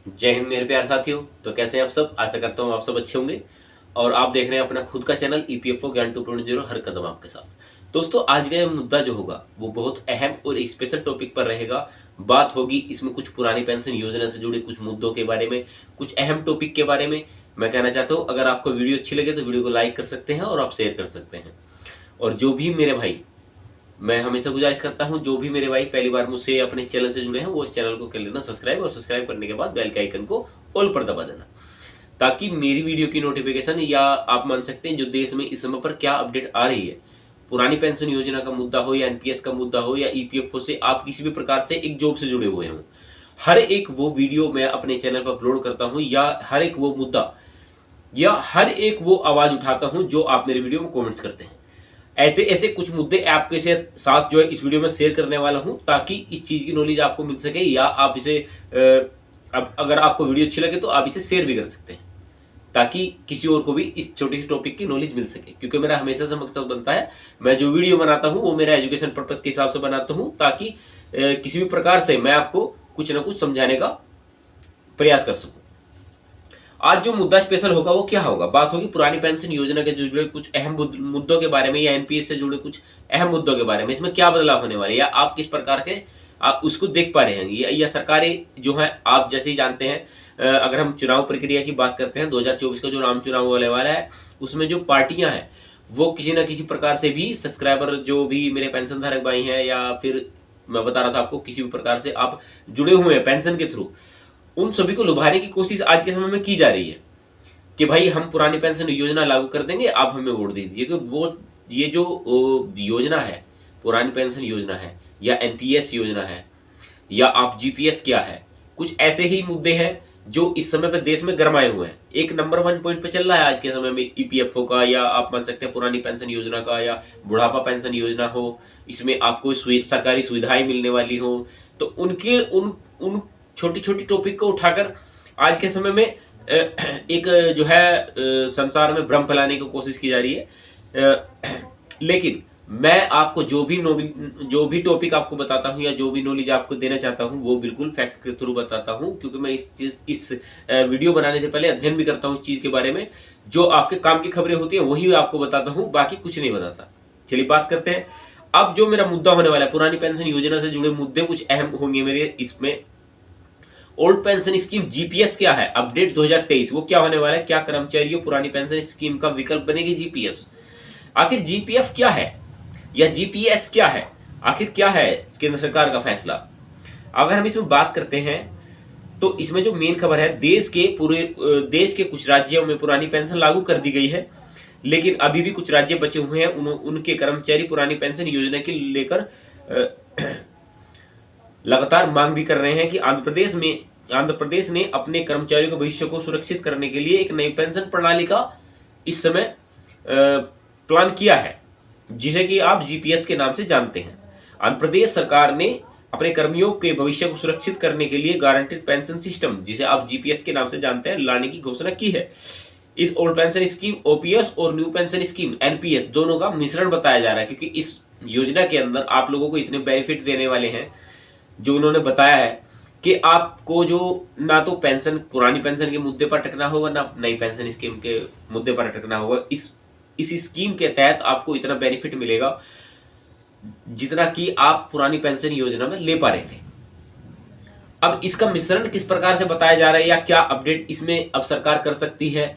जय हिंद मेरे प्यारे साथियों। तो कैसे हैं आप सब? आशा करता हूँ आप सब अच्छे होंगे और आप देख रहे हैं अपना खुद का चैनल ईपीएफओ ज्ञान 2.0 हर कदम आपके साथ। दोस्तों, आज का ये मुद्दा जो होगा वो बहुत अहम और एक स्पेशल टॉपिक पर रहेगा। बात होगी इसमें कुछ पुरानी पेंशन योजना से जुड़े कुछ मुद्दों के बारे में, कुछ अहम टॉपिक के बारे में मैं कहना चाहता हूँ। अगर आपको वीडियो अच्छी लगे तो वीडियो को लाइक कर सकते हैं और आप शेयर कर सकते हैं। और जो भी मेरे भाई, मैं हमेशा गुजारिश करता हूं, जो भी मेरे भाई पहली बार मुझसे अपने इस चैनल से जुड़े हैं वो इस चैनल को कर लेना सब्सक्राइब, और सब्सक्राइब करने के बाद बेल के आइकन को ऑल पर दबा देना, ताकि मेरी वीडियो की नोटिफिकेशन, या आप मान सकते हैं जो देश में इस समय पर क्या अपडेट आ रही है, पुरानी पेंशन योजना का मुद्दा हो या एनपीएस का मुद्दा हो या ईपीएफओ से आप किसी भी प्रकार से एक जॉब से जुड़े हुए हों, हर एक वो वीडियो मैं अपने चैनल पर अपलोड करता हूं, या हर एक वो मुद्दा या हर एक वो आवाज उठाता हूं जो आप मेरे वीडियो में कमेंट्स करते हैं। ऐसे ऐसे कुछ मुद्दे आपके साथ जो है इस वीडियो में शेयर करने वाला हूं, ताकि इस चीज की नॉलेज आपको मिल सके, या आप इसे अब अगर आपको वीडियो अच्छी लगे तो आप इसे शेयर भी कर सकते हैं, ताकि किसी और को भी इस छोटी सी टॉपिक की नॉलेज मिल सके। क्योंकि मेरा हमेशा से मकसद बनता है, मैं जो वीडियो बनाता हूं वो मेरा एजुकेशन पर्पस के हिसाब से बनाता हूं, ताकि किसी भी प्रकार से मैं आपको कुछ ना कुछ समझाने का प्रयास कर सकूं। आज जो मुद्दा स्पेशल होगा वो क्या होगा? बात होगी पुरानी पेंशन योजना के जुड़े कुछ अहम मुद्दों के बारे में, या एनपीएस से जुड़े कुछ अहम मुद्दों के बारे में। इसमें क्या बदलाव होने वाले, या आप किस प्रकार के आप उसको देख पा रहे हैं, या सरकारें जो है, आप जैसे ही जानते हैं, अगर हम चुनाव प्रक्रिया की बात करते हैं, 2024 का जो आम चुनाव होने वाला है, उसमें जो पार्टियां हैं वो किसी न किसी प्रकार से भी सब्सक्राइबर, जो भी मेरे पेंशन धारक भाई हैं, या फिर मैं बता रहा था आपको, किसी भी प्रकार से आप जुड़े हुए हैं पेंशन के थ्रू, उन सभी को लुभाने की कोशिश आज के समय में की जा रही है कि भाई हम पुरानी पेंशन योजना लागू कर देंगे, आप हमें वोट दीजिए। कि वो ये जो योजना है, पुरानी पेंशन योजना है या एनपीएस योजना है, या आप जीपीएस क्या है, कुछ ऐसे ही मुद्दे हैं जो इस समय पे देश में गरमाए हुए हैं। एक नंबर 1 पॉइंट पे चल रहा है आज के समय में ईपीएफओ का, या आप मान सकते हैं पुरानी पेंशन योजना का, या बुढ़ापा पेंशन योजना हो, इसमें आपको सरकारी सुविधाएं मिलने वाली हो। तो उनके उन उन छोटी छोटी टॉपिक को उठाकर आज के समय में एक जो है संसार में भ्रम फैलाने की कोशिश की जा रही है। लेकिन मैं आपको जो भी टॉपिक आपको बताता हूं, या जो भी नॉलेज आपको देना चाहता हूं, वो बिल्कुल फैक्ट के थ्रू बताता हूं, क्योंकि मैं इस वीडियो बनाने से पहले अध्ययन भी करता हूं इस चीज के बारे में। जो आपके काम की खबरें होती है वही आपको बताता हूं, बाकी कुछ नहीं बताता। चलिए बात करते हैं। अब जो मेरा मुद्दा होने वाला है, पुरानी पेंशन योजना से जुड़े मुद्दे कुछ अहम होंगे मेरे इसमें। ओल्ड पेंशन स्कीम जीपीएस क्या है, अपडेट 2023, वो क्या होने वाला है? क्या कर्मचारियों पुरानी पेंशन स्कीम का विकल्प बनेगी जीपीएस? आखिर जीपीएफ क्या है या जीपीएस क्या है? आखिर क्या है केंद्र सरकार का फैसला? अगर हम इसमें बात करते हैं तो इसमें जो मेन खबर है, देश के कुछ राज्यों में पुरानी पेंशन लागू कर दी गई है, लेकिन अभी भी कुछ राज्य बचे हुए हैं, उनके कर्मचारी पुरानी पेंशन योजना के लेकर लगातार मांग भी कर रहे हैं कि आंध्र प्रदेश ने अपने कर्मचारियों के भविष्य को सुरक्षित करने के लिए एक नई पेंशन प्रणाली का इस समय प्लान किया है, जिसे कि आप जीपीएस के नाम से जानते हैं। आंध्र प्रदेश सरकार ने अपने कर्मियों के भविष्य को सुरक्षित करने के लिए गारंटीड पेंशन सिस्टम, जिसे आप जीपीएस के नाम से जानते हैं, लाने की घोषणा की है। इस ओल्ड पेंशन स्कीम ओपीएस और न्यू पेंशन स्कीम एनपीएस दोनों का मिश्रण बताया जा रहा है, क्योंकि इस योजना के अंदर आप लोगों को इतने बेनिफिट देने वाले हैं जो उन्होंने बताया है कि आपको जो ना तो पेंशन, पुरानी पेंशन के मुद्दे पर अटकना होगा, ना नई पेंशन स्कीम के मुद्दे पर अटकना होगा। इस स्कीम के तहत आपको इतना बेनिफिट मिलेगा जितना कि आप पुरानी पेंशन योजना में ले पा रहे थे। अब इसका मिश्रण किस प्रकार से बताया जा रहा है, या क्या अपडेट इसमें अब सरकार कर सकती है?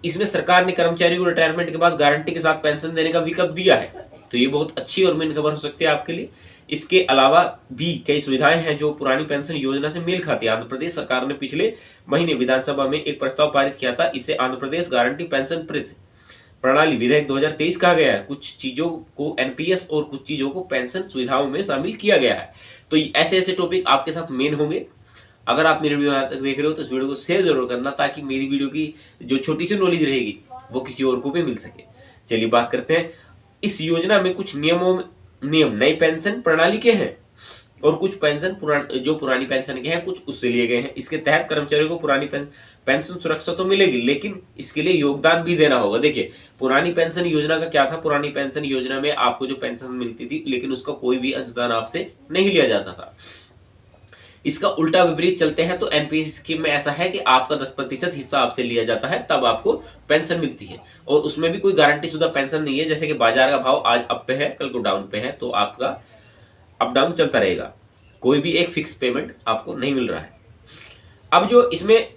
इसमें सरकार ने कर्मचारियों को रिटायरमेंट के बाद गारंटी के साथ पेंशन देने का विकल्प दिया है, तो ये बहुत अच्छी और मेन खबर हो सकती है आपके लिए। इसके अलावा भी कई सुविधाएं हैं जो पुरानी पेंशन योजना से मेल खाती है। आंध्र प्रदेश सरकार ने पिछले महीने विधानसभा में एक प्रस्ताव पारित किया था, इससे आंध्र प्रदेश गारंटी पेंशन प्रणाली विधेयक 2023 कहा गया है। कुछ चीजों को एनपीएस और कुछ चीजों को पेंशन सुविधाओं में शामिल किया गया है। तो ऐसे ऐसे टॉपिक आपके साथ मेन होंगे। अगर आप मेरी वीडियो यहाँ तक देख रहे हो तो इस वीडियो को शेयर जरूर करना, ताकि मेरी वीडियो की जो छोटी सी नॉलेज रहेगी वो किसी और को भी मिल सके। चलिए बात करते हैं। इस योजना में कुछ नियम नई पेंशन प्रणाली के हैं, और कुछ पेंशन जो पुरानी पेंशन के हैं कुछ उससे लिए गए हैं। इसके तहत कर्मचारियों को पुरानी पेंशन सुरक्षा तो मिलेगी, लेकिन इसके लिए योगदान भी देना होगा। देखिए, पुरानी पेंशन योजना का क्या था? पुरानी पेंशन योजना में आपको जो पेंशन मिलती थी, लेकिन उसका कोई भी अंशदान आपसे नहीं लिया जाता था। इसका उल्टा विपरीत चलते हैं तो एनपीएस स्कीम में ऐसा है कि आपका 10% हिस्सा आपसे लिया जाता है, तब आपको पेंशन मिलती है। और उसमें भी कोई गारंटी शुदा पेंशन नहीं है, जैसे कि बाजार का भाव आज अप पे है, कल को डाउन पे है, तो आपका अप डाउन चलता रहेगा। कोई भी एक फिक्स पेमेंट आपको नहीं मिल रहा है। अब जो इसमें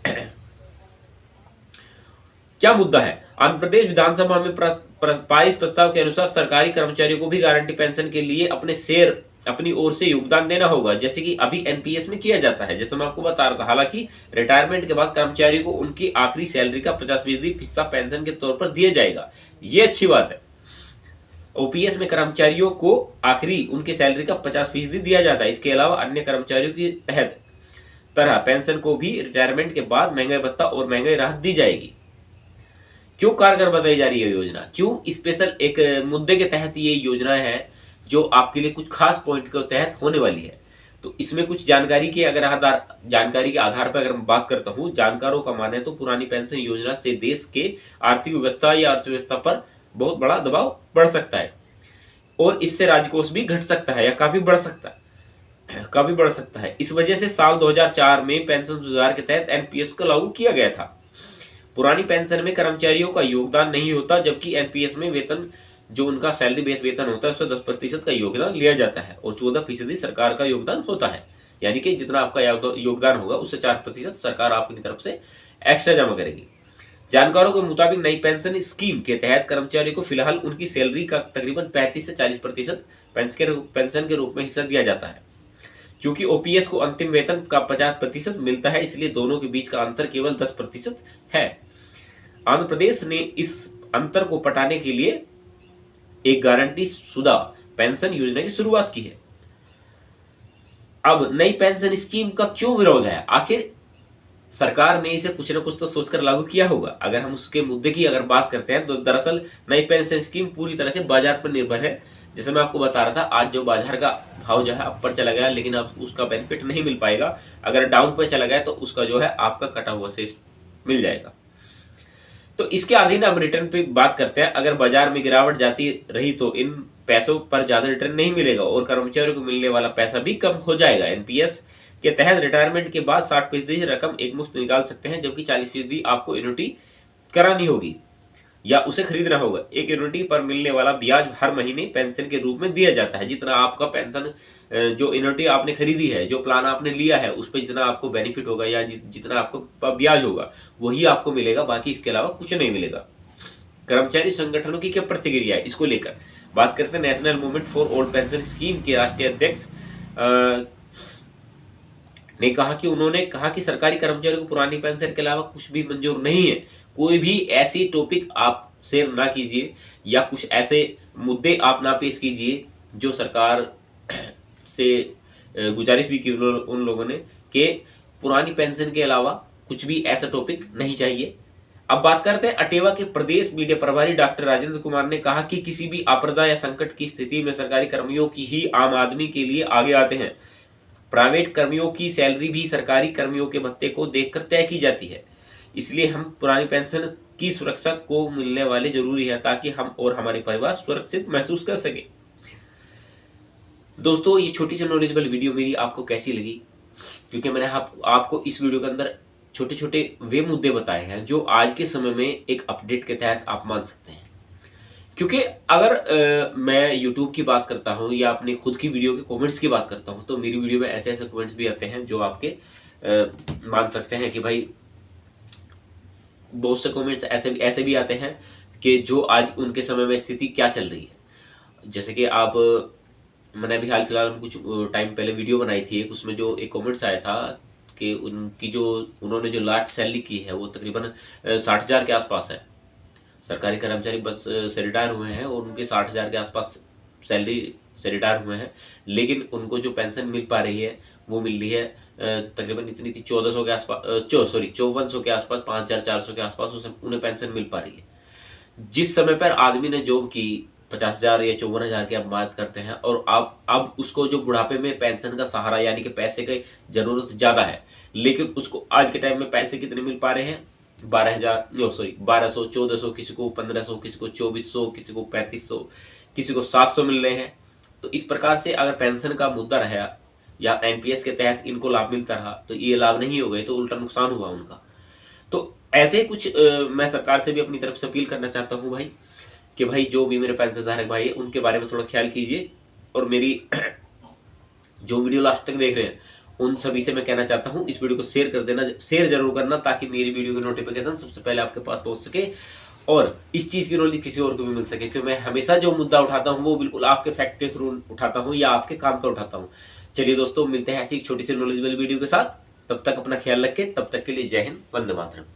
क्या मुद्दा है, आंध्र प्रदेश विधानसभा में पारित प्रस्ताव के अनुसार सरकारी कर्मचारियों को भी गारंटी पेंशन के लिए अपने शेयर अपनी ओर से योगदान देना होगा, जैसे कि अभी एनपीएस में किया जाता है, जैसे मैं आपको बता रहा था। हालांकि रिटायरमेंट के बाद कर्मचारी को उनकी आखिरी सैलरी का 50% हिस्सा पेंशन के तौर पर दिया जाएगा, ये अच्छी बात है। ओपीएस में कर्मचारियों को आखिरी उनकी सैलरी का 50% दिया जाता है। इसके अलावा अन्य कर्मचारियों की तहत तरह पेंशन को भी रिटायरमेंट के बाद महंगाई भत्ता और महंगाई राहत दी जाएगी। क्यों कारगर बताई जा रही है योजना, क्यों स्पेशल एक मुद्दे के तहत ये योजना है जो आपके लिए कुछ खास पॉइंट के तहत होने वाली है। तो इसमें कुछ जानकारी के आधार पर अगर मैं बात करता हूँ, जानकारों का माने तो पुरानी पेंशन योजना से देश के आर्थिक व्यवस्था या अर्थव्यवस्था पर बहुत बड़ा दबाव बढ़ सकता है और इससे राजकोष भी घट सकता है या काफी बढ़ सकता है। इस वजह से साल 2004 में पेंशन सुधार के तहत एनपीएस को लागू किया गया था। पुरानी पेंशन में कर्मचारियों का योगदान नहीं होता, जबकि एनपीएस में वेतन जो उनका सैलरी बेस वेतन होता है उससे 10% का योगदान लिया जाता है और 14% सरकार का योगदान होता है। यानी कि जितना आपका योगदान होगा उससे 4% सरकार आपकी तरफ से एक्स्ट्रा जमा करेगी। जानकारों के मुताबिक नई पेंशन स्कीम के तहत कर्मचारी को फिलहाल उनकी सैलरी का तकरीबन 35 से 40% पेंशन के रूप में हिस्सा दिया जाता है। क्योंकि ओपीएस को अंतिम वेतन का 50% मिलता है, इसलिए दोनों के बीच का अंतर केवल 10% है। आंध्र प्रदेश ने इस अंतर को पटाने के लिए एक गारंटी शुदा पेंशन योजना की शुरुआत की है। अब नई पेंशन स्कीम का क्यों विरोध है, आखिर सरकार ने इसे कुछ न कुछ तो सोचकर लागू किया होगा। अगर हम उसके मुद्दे की अगर बात करते हैं तो दरअसल नई पेंशन स्कीम पूरी तरह से बाजार पर निर्भर है। जैसे मैं आपको बता रहा था, आज जो बाजार का भाव जो है ऊपर चला गया, लेकिन अब उसका बेनिफिट नहीं मिल पाएगा। अगर डाउन पर चला गया तो उसका जो है आपका कटा हुआ से मिल जाएगा। तो इसके अधीन अब रिटर्न पे बात करते हैं। अगर बाजार में गिरावट जाती रही तो इन पैसों पर ज्यादा रिटर्न नहीं मिलेगा और कर्मचारियों को मिलने वाला पैसा भी कम हो जाएगा। एनपीएस के तहत रिटायरमेंट के बाद 60% रकम एक मुश्त निकाल सकते हैं, जबकि 40% आपको एन्युटी करानी होगी या उसे खरीदना होगा। एक एन्युटी पर मिलने वाला ब्याज हर महीने पेंशन के रूप में दिया जाता है। जितना आपका पेंशन जो एन्युटी आपने खरीदी है, जो प्लान आपने लिया है, उस पर जितना आपको बेनिफिट होगा या जितना आपको ब्याज होगा वही आपको मिलेगा, बाकी इसके अलावा कुछ नहीं मिलेगा। कर्मचारी संगठनों की क्या प्रतिक्रिया है इसको लेकर बात करते हैं। National movement for old pension scheme के राष्ट्रीय अध्यक्ष ने कहा कि उन्होंने कहा कि सरकारी कर्मचारियों को पुरानी पेंशन के अलावा कुछ भी मंजूर नहीं है। कोई भी ऐसी टॉपिक आप शेयर ना कीजिए या कुछ ऐसे मुद्दे आप ना पेश कीजिए जो सरकार से गुजारिश भी की उन लोगों ने कि पुरानी पेंशन के अलावा कुछ भी ऐसा टॉपिक नहीं चाहिए। अब बात करते हैं अटेवा के प्रदेश मीडिया प्रभारी डॉक्टर राजेंद्र कुमार ने कहा कि किसी भी आपदा या संकट की स्थिति में सरकारी कर्मियों की ही आम आदमी के लिए आगे आते हैं। प्राइवेट कर्मियों की सैलरी भी सरकारी कर्मियों के भत्ते को देखकर तय की जाती है, इसलिए हम पुरानी पेंशन की सुरक्षा को मिलने वाले जरूरी है ताकि हम और हमारे परिवार सुरक्षित महसूस कर सके। दोस्तों, ये छोटी सी नॉलेजेबल वीडियो मेरी आपको कैसी लगी, क्योंकि मैंने आपको इस वीडियो के अंदर छोटे छोटे वे मुद्दे बताए हैं जो आज के समय में एक अपडेट के तहत आप मान सकते हैं। क्योंकि अगर मैं YouTube की बात करता हूँ या अपने खुद की वीडियो के कमेंट्स की बात करता हूँ तो मेरी वीडियो में ऐसे ऐसे कमेंट्स भी आते हैं जो आपके मान सकते हैं कि भाई बहुत से कमेंट्स ऐसे भी आते हैं कि जो आज उनके समय में स्थिति क्या चल रही है। जैसे कि मैंने अभी हाल फिलहाल में कुछ टाइम पहले वीडियो बनाई थी, उसमें जो एक कमेंट्स आया था कि उन्होंने जो लास्ट सैलरी की है वो तकरीबन 60,000 के आसपास है। सरकारी कर्मचारी बस से रिटायर हुए हैं और उनके 60,000 के आसपास सैलरी से रिटायर हुए हैं, लेकिन उनको जो पेंशन मिल पा रही है वो मिल रही है तकरीबन इतनी थी 1400 के आसपास 5400 के आसपास, 5400 के आसपास उन्हें पेंशन मिल पा रही है। जिस समय पर आदमी ने जॉब की 50,000 या 54,000 की आप बात करते हैं और अब उसको जो बुढ़ापे में पेंशन का सहारा यानी कि पैसे की जरूरत ज्यादा है, लेकिन उसको आज के टाइम में पैसे कितने मिल पा रहे हैं 1200, 1400, किसी को 1500, किसी को 2400, किसी को 3500, किसी को 700 मिल रहे हैं। तो इस प्रकार से अगर पेंशन का मुद्दा रहा या एनपीएस के तहत इनको लाभ मिलता रहा, तो ये लाभ नहीं हो गए तो उल्टा नुकसान हुआ उनका। तो ऐसे कुछ मैं सरकार से भी अपनी तरफ से अपील करना चाहता हूँ भाई, कि भाई जो भी मेरे पेंशन धारक भाई है उनके बारे में थोड़ा ख्याल कीजिए। और मेरी जो वीडियो लास्ट तक देख रहे हैं उन सभी से मैं कहना चाहता हूँ, इस वीडियो को शेयर कर देना, शेयर जरूर करना, ताकि मेरी वीडियो की नोटिफिकेशन सबसे पहले आपके पास पहुंच सके और इस चीज़ की नॉलेज किसी और को भी मिल सके। क्योंकि मैं हमेशा जो मुद्दा उठाता हूँ वो बिल्कुल आपके फैक्ट के थ्रू उठाता हूँ या आपके काम का उठाता हूँ। चलिए दोस्तों, मिलते हैं ऐसी एक छोटी सी नॉलेजेबल वीडियो के साथ। तब तक अपना ख्याल रखें, तब तक के लिए जय हिंद, वंदे मातरम।